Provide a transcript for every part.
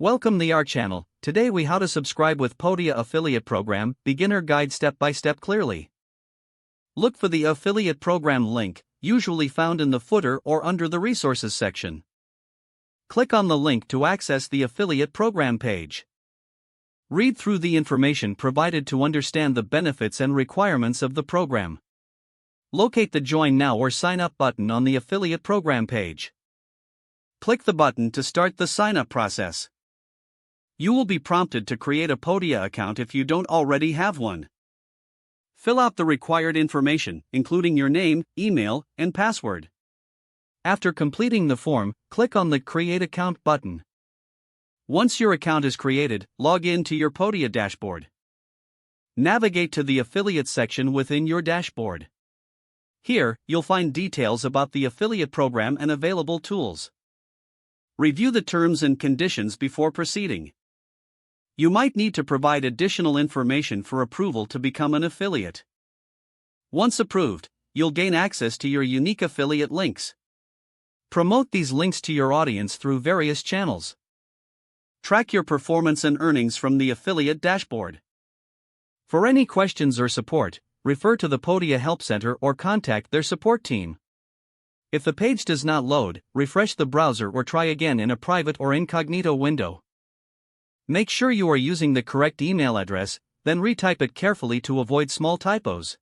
Welcome to our channel. Today we how to subscribe with Podia affiliate program, beginner guide step by step clearly. Look for the affiliate program link, usually found in the footer or under the resources section. Click on the link to access the affiliate program page. Read through the information provided to understand the benefits and requirements of the program. Locate the Join Now or Sign Up button on the affiliate program page. Click the button to start the sign-up process. You will be prompted to create a Podia account if you don't already have one. Fill out the required information, including your name, email, and password. After completing the form, click on the Create Account button. Once your account is created, log in to your Podia dashboard. Navigate to the affiliate section within your dashboard. Here, you'll find details about the affiliate program and available tools. Review the terms and conditions before proceeding. You might need to provide additional information for approval to become an affiliate. Once approved, you'll gain access to your unique affiliate links. Promote these links to your audience through various channels. Track your performance and earnings from the affiliate dashboard. For any questions or support, refer to the Podia Help Center or contact their support team. If the page does not load, refresh the browser or try again in a private or incognito window. Make sure you are using the correct email address, then retype it carefully to avoid small typos.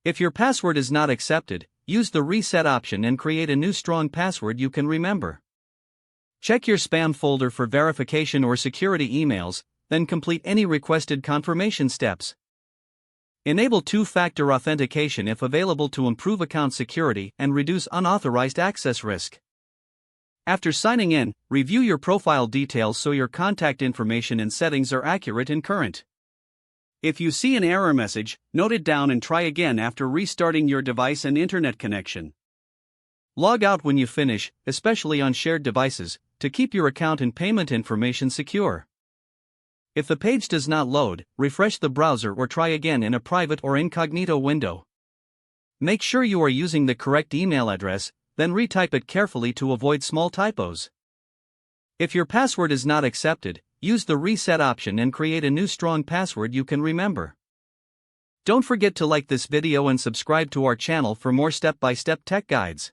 If your password is not accepted, use the reset option and create a new strong password you can remember. Check your spam folder for verification or security emails, then complete any requested confirmation steps. Enable two-factor authentication if available to improve account security and reduce unauthorized access risk. After signing in, review your profile details so your contact information and settings are accurate and current. If you see an error message, note it down and try again after restarting your device and internet connection. Log out when you finish, especially on shared devices, to keep your account and payment information secure. If the page does not load, refresh the browser or try again in a private or incognito window. Make sure you are using the correct email address, then retype it carefully to avoid small typos. If your password is not accepted, use the reset option and create a new strong password you can remember. Don't forget to like this video and subscribe to our channel for more step-by-step tech guides.